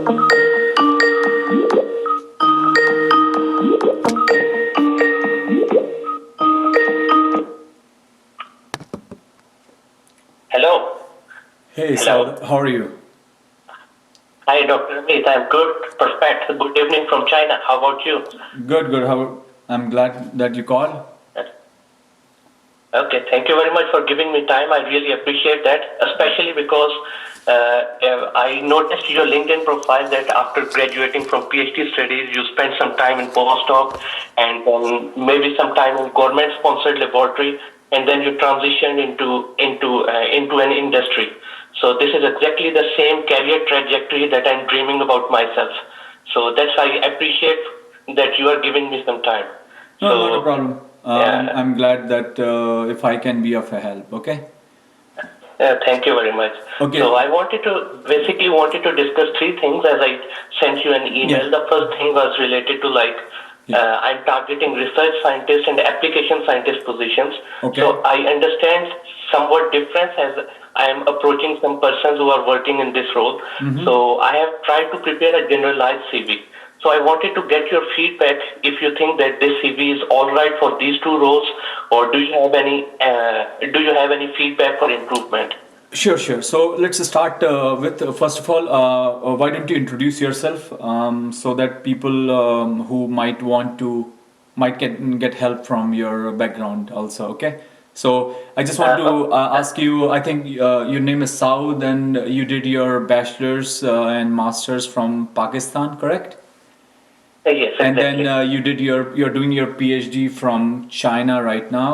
Hello. Hey, Hello. Saud, how are you? Hi, Dr. Amit. I'm good. Perfect. Good evening from China. How about you? Good, good. I'm glad that you called. Okay. Thank you very much for giving me time. I really appreciate that, especially because I noticed your LinkedIn profile that after graduating from PhD studies, you spent some time in postdoc and maybe some time in government-sponsored laboratory, and then you transitioned into an industry. So this is exactly the same career trajectory that I'm dreaming about myself. So that's why I appreciate that you are giving me some time. No, not a So problem. yeah, I'm glad that if I can be of a help, okay? thank you very much. So Okay, I wanted to discuss three things as I sent you an yeah, email. The first thing was related to yeah, I'm targeting research scientist and application scientist positions. So okay. I understand somewhat difference as I am approaching some persons who are working in this role. Mm-hmm. So I have tried to prepare a generalized CV. So I wanted to get your feedback if you think that this CV is all right for these two roles, or do you have any feedback for improvement? Sure, sure. So let's start with first of all, why don't you introduce yourself so that people who might get help from your background also, okay? So I just want Uh, to ask you. I think your name is Saud, and you did your bachelor's and master's from Pakistan, correct? yes, And then exactly. you're doing your PhD from China right now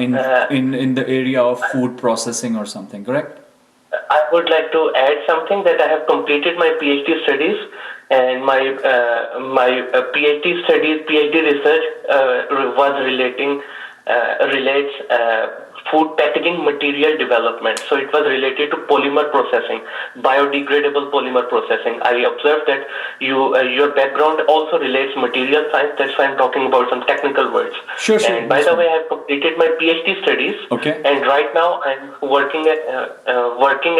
in Uh, in the area of food processing or something, correct? I would like to add something that I have completed my PhD studies, and my PhD research relates food packaging material development. So it was related to polymer processing, biodegradable polymer processing. I observed that your background also relates material science. That's why I'm talking about some technical words. Sure, sure, And by that's the way, fine. I have completed my PhD studies, Okay. and right now I'm working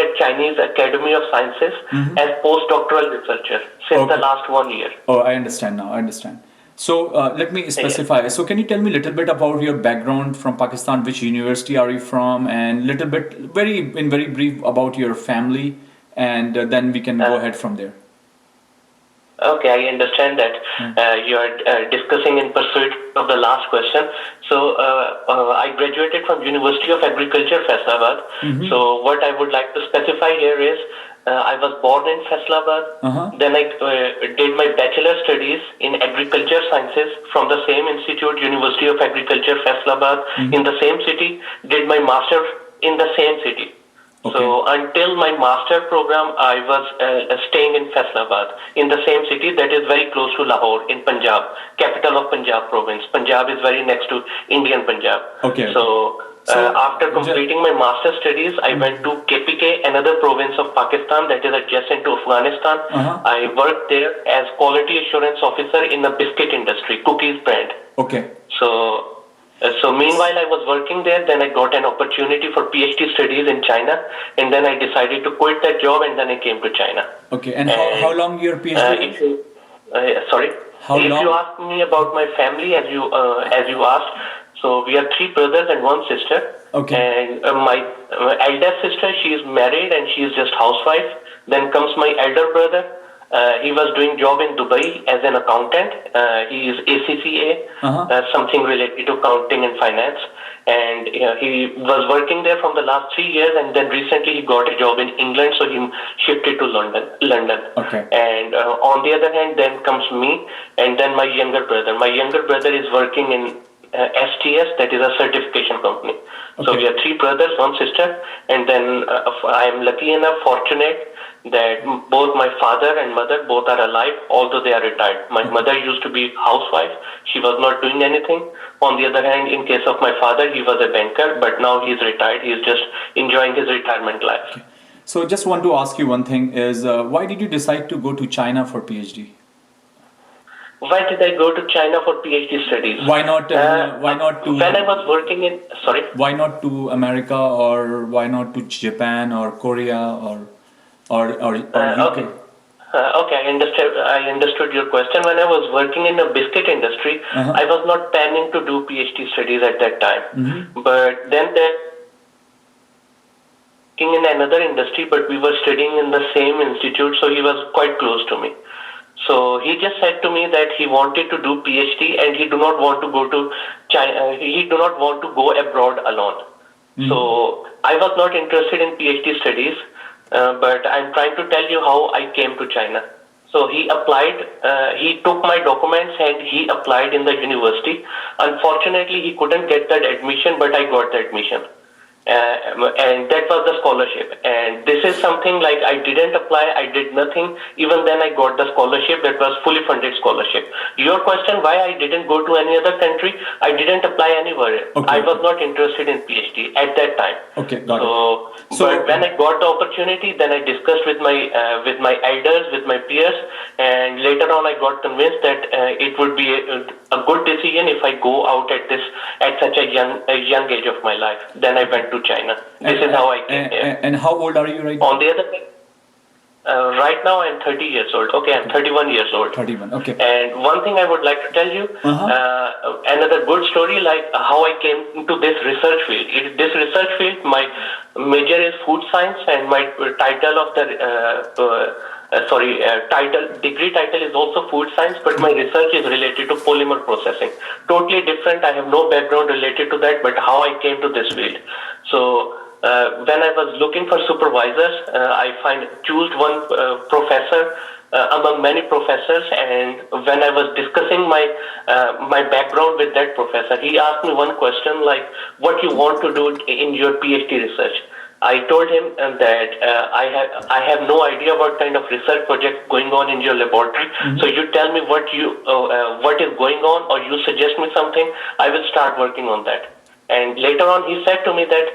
at Chinese Academy of Sciences Mm-hmm. as postdoctoral researcher since the Okay. last 1 year. Oh, I understand now. I understand. So let me Yes. specify. So can you tell me a little bit about your background from Pakistan? Which university are you from? And little bit, very brief about your family, and then we can go Uh, ahead from there. Okay, I understand that Yeah. you are discussing in pursuit of the last question. So, I graduated from University of Agriculture, Faisalabad. Mm-hmm. So, what I would like to specify here is I was born in Faisalabad. Uh-huh. Then I did my bachelor studies in agriculture sciences from the same institute, University of Agriculture, Faisalabad, in Mm-hmm. the same city. Did my master in the same city. Okay. So until my master program, I was staying in Faisalabad, in the same city that is very close to Lahore in Punjab, capital of Punjab province. Punjab is very next to Indian Punjab. Okay. Okay. So So, after completing my master studies, I went to KPK, another province of Pakistan that is adjacent to Afghanistan. uh-huh. I worked there as quality assurance officer in the biscuit industry, cookies brand. Okay. So meanwhile I was working there, then I got an opportunity for PhD studies in China, and then I decided to quit that job, and then I came to China. Okay. And how And long your PhD if was? you, sorry, How if you long? ask me about my family, as you asked, so we are three brothers and one sister, Okay. and my elder sister, she is married and she is just housewife. Then comes my elder brother. He was doing job in Dubai as an accountant. He is ACCA, Uh-huh. something related to accounting and finance. And he was working there from the last 3 years, and then recently he got a job in England, so he shifted to London. Okay. And on the other hand, then comes me, and then my younger brother. My younger brother is working in STS, that is a certification company. So we Okay. are three brothers, one sister, and then I am lucky enough, fortunate that both my father and mother both are alive, although they are retired. My Okay. mother used to be housewife; she was not doing anything. On the other hand, in case of my father, he was a banker, but now he's retired. He's just enjoying his retirement life. Okay. So just want to ask you one thing is why did you decide to go to China for PhD? Why did I go to China for PhD studies? Why not When I to was working in, sorry. why not to America, or why not to Japan or Korea or Okay. UK? Okay, I understood your question. When I was working in the biscuit industry, Uh-huh. I was not planning to do PhD studies at that time. But then there working in another industry, but we were studying in the same institute, so he was quite close to me. So he just said to me that he wanted to do PhD and he do not want to go to China. He do not want to go abroad alone. So I was not interested in PhD studies, but I'm trying to tell you how I came to China. So he applied, he took my documents and he applied in the university. Unfortunately, he couldn't get that admission, but I got the admission. And that was the scholarship. And this is something like I didn't apply, I did nothing. Even then, I got the scholarship. That was fully funded scholarship. Your question, why I didn't go to any other country? I didn't apply anywhere. Okay. I was not interested in PhD at that time. Okay, got it. But when I got the opportunity, then I discussed with my elders, with my peers, and later on I got convinced that it would be a good decision if I go out at such a young age of my life. Then I went to China. This is how I came here. And how old are you right now? On the other hand, right now I'm 30 years old. Okay, I'm 31 years old. 31, okay. And one thing I would like to tell you, another good story, like how I came into this research field. This research field, my major is food science, and my title of the degree title is also food science, but my research is related to polymer processing. Totally different. I have no background related to that, but how I came to this field. So when I was looking for supervisors, I chose one professor among many professors, and when I was discussing my background with that professor, he asked me one question like, "What you want to do in your PhD research?" I told him that I have no idea what kind of research project going on in your laboratory. So you tell me what is going on, or you suggest me something. I will start working on that. And later on, he said to me that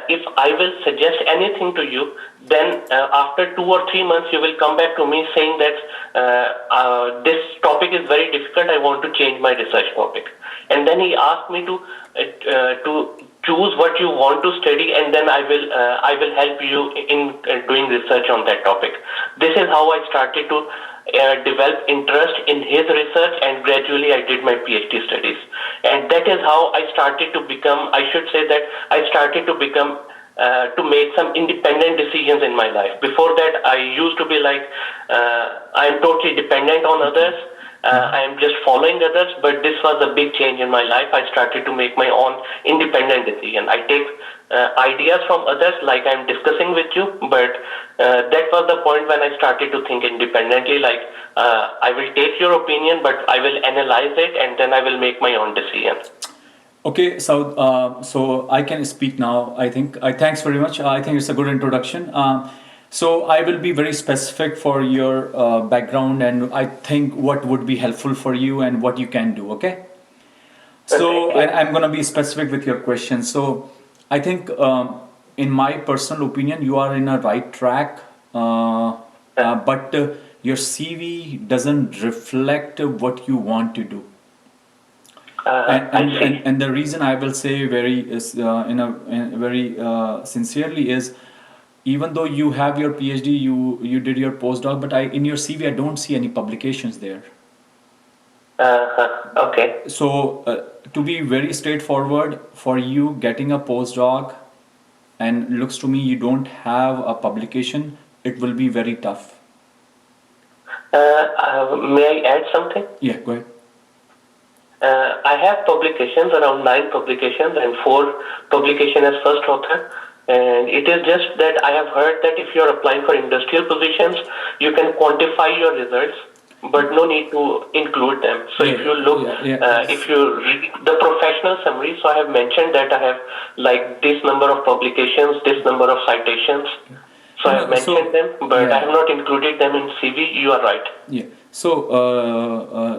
if I will suggest anything to you, then after 2 or 3 months, you will come back to me saying that this topic is very difficult. I want to change my research topic. And then he asked me to choose what you want to study, and then I will help you in doing research on that topic. This is how I started to develop interest in his research, and gradually I did my PhD studies. And that is how I started to become, I should say that I started to become to make some independent decisions in my life. Before that, I used to be like, I am totally dependent on others. I am just following others, but this was a big change in my life. I started to make my own independent decision. I take ideas from others, like I'm discussing with you, but that was the point when I started to think independently, like I will take your opinion, but I will analyze it, and then I will make my own decision. Okay, so I can speak now. I think thanks very much. I think it's a good introduction. So I will be very specific for your background, and I think what would be helpful for you and what you can do. Okay. So I'm gonna be specific with your question. So I think, in my personal opinion, you are in a right track, but your CV doesn't reflect what you want to do. And the reason I will say very sincerely is, even though you have your PhD, you did your postdoc, but in your CV I don't see any publications there. Okay. So to be very straightforward, for you getting a postdoc, and looks to me you don't have a publication, it will be very tough. May I add something? Yeah, go ahead. I have publications, around 9 publications, and 4 publications as first author. And it is just that I have heard that if you are applying for industrial positions, you can quantify your results, but no need to include them. So if you look, if you read the professional summary, so I have mentioned that I have like this number of publications, this number of citations. So I have mentioned them, but I have not included them in CV. You are right. Yeah. So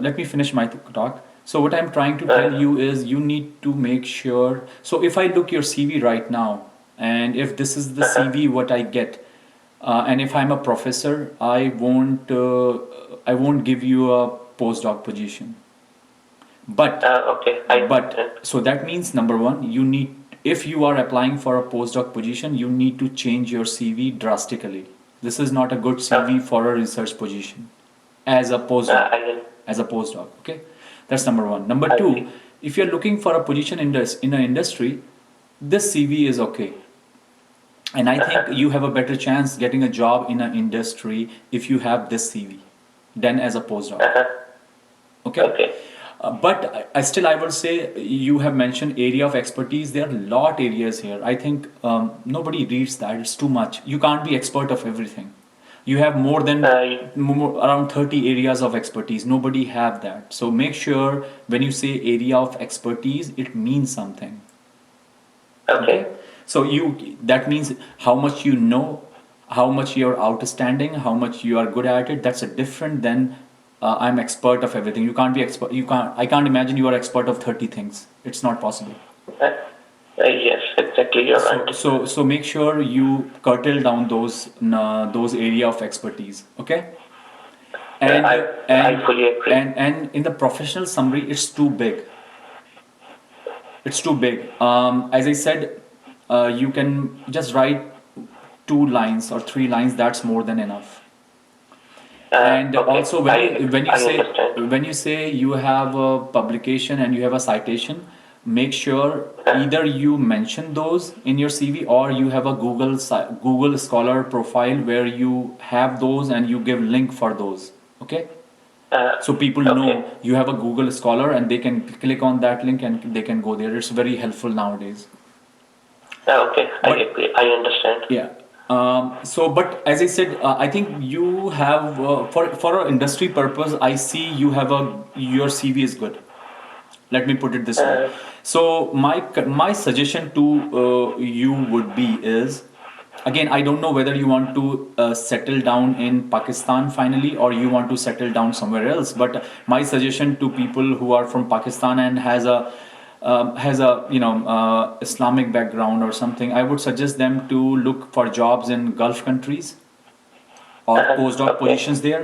let me finish my talk. So what I'm trying to tell you is, you need to make sure. So if I look your CV right now, and if this is the CV what I get, and if I'm a professor, I won't give you a postdoc position. But so that means, number one, you need, if you are applying for a postdoc position, you need to change your CV drastically. This is not a good CV for a research position as a postdoc. I As a postdoc, okay? That's number one. Number I two, see. if you're looking for a position in an industry, this CV is okay. And I think you have a better chance getting a job in an industry if you have this CV than as a postdoc. Okay? Okay. But I will say you have mentioned area of expertise. There are a lot areas here. I think nobody reads that. It's too much. You can't be expert of everything. You have more than around 30 areas of expertise. Nobody have that. So make sure when you say area of expertise, it means something. Okay. So that means how much you know, how much you're outstanding, how much you are good at it. That's a different than I'm expert of everything. You can't be expert. You can't. I can't imagine you are expert of 30 things. It's not possible. Yes, exactly. You're right. So make sure you curtail down those area of expertise. Okay. And I fully agree. and in the professional summary, it's too big. It's too big. As I said, you can just write 2 lines or 3 lines. That's more than enough. And Okay. also, I understand. when you say you have a publication and you have a citation, make sure either you mention those in your CV or you have a Google Scholar profile where you have those and you give link for those. Okay. So people Okay. know you have a Google Scholar and they can click on that link and they can go there. It's very helpful nowadays. Okay. I But agree. I understand. yeah. But as I said, I think you have for a industry purpose. I see you have your CV is good. Let me put it this way. Uh, So my suggestion to you would be is, again, I don't know whether you want to settle down in Pakistan finally or you want to settle down somewhere else. But my suggestion to people who are from Pakistan and has a Islamic background or something, I would suggest them to look for jobs in Gulf countries or postdoc okay. positions there.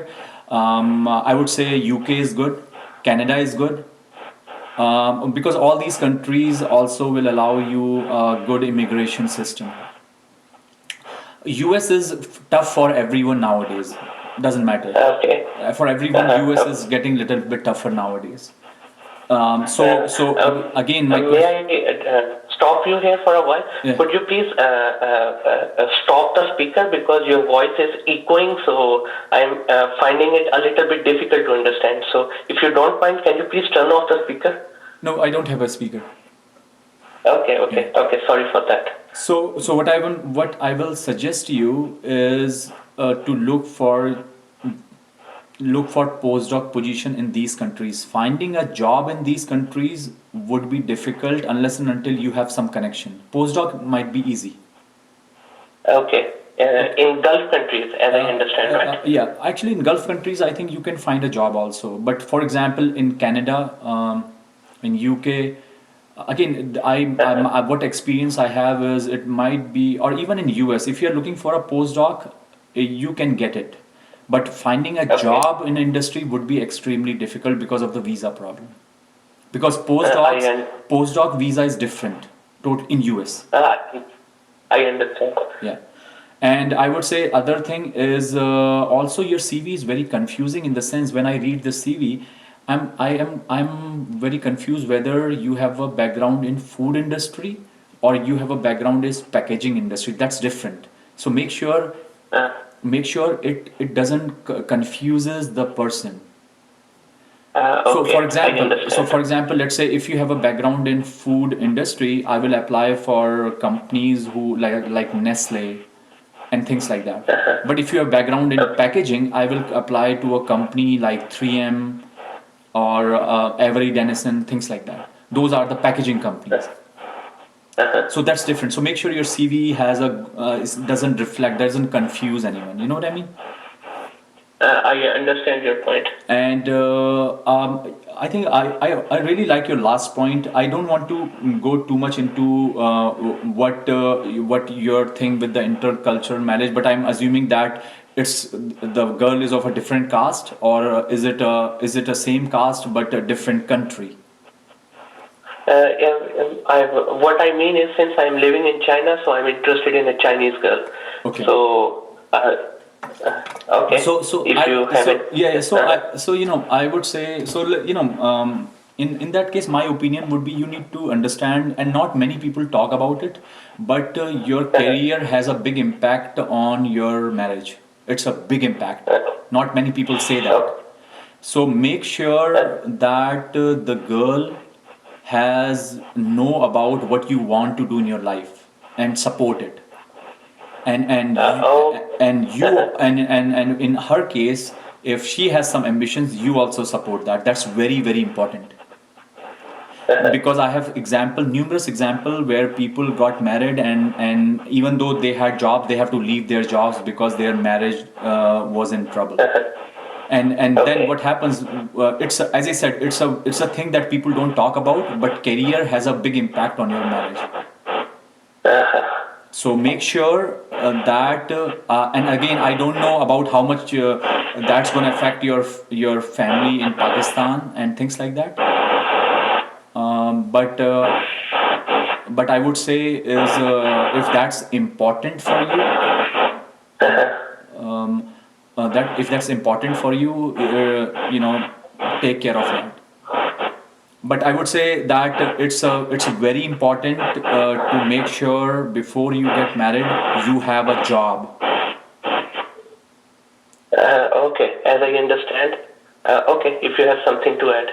I would say UK is good, Canada is good, because all these countries also will allow you a good immigration system. US is tough for everyone nowadays. Doesn't matter. Okay. For everyone, US Uh, is getting a little bit tougher nowadays. Again, my May question. I stop you here for a while? Yeah. Could you please stop the speaker because your voice is echoing, so I'm finding it a little bit difficult to understand. So if you don't mind, can you please turn off the speaker? No, I don't have a speaker. Okay, Yeah. okay, okay. Sorry for that. So what I will suggest you is to look for postdoc position in these countries. Finding a job in these countries would be difficult unless and until you have some connection. Postdoc might be easy. Okay. In Gulf countries, as I understand, right? Yeah, actually, in Gulf countries, I think you can find a job also. But for example, in Canada, in UK, again, what experience I have is it might be, or even in US, if you're looking for a postdoc, you can get it. But finding a Okay. job in industry would be extremely difficult because of the visa problem. Because I, un- postdoc visa is different in US. uh, I understand. Yeah. And I would say other thing is also your CV is very confusing in the sense when I read the CV, I'm very confused whether you have a background in food industry or you have a background in packaging industry. That's different. So Uh, make sure it doesn't confuses the person. okay, I understand. For example, let's say if you have a background in food industry, I will apply for companies who like Nestle and things like that. But if you have background in packaging, I will apply to a company like 3M or Avery Dennison, things like that. Those are the packaging companies. So that's different. So make sure your CV has doesn't reflect, doesn't confuse anyone. You know what I mean? I understand your point. And I think I really like your last point. I don't want to go too much into what your thing with the intercultural marriage, but I'm assuming that it's the girl is of a different caste, or is it a same caste but a different country? What I mean is, since I'm living in China, so I'm interested in a Chinese girl. Okay. So, Okay. If you haven't. I would say in that case my opinion would be you need to understand, and not many people talk about it, but your career has a big impact on your marriage. It's a big impact. Not many people say that. Okay. So make sure that the girl has know about what you want to do in your life and support it. Oh. And you and in her case, if she has some ambitions, you also support that. That's very, very important. Because I have numerous example where people got married, and even though they had jobs, they have to leave their jobs because their marriage was in trouble. And then Okay. what happens, as I said, it's a thing that people don't talk about, but career has a big impact on your marriage. So make sure that and again, I don't know about how much that's going to affect your family in Pakistan and things like that. But I would say is if that's important for you, that if that's important for you, take care of that. But I would say that it's very important to make sure before you get married you have a job. Okay. As I understand. Okay. If you have something to add.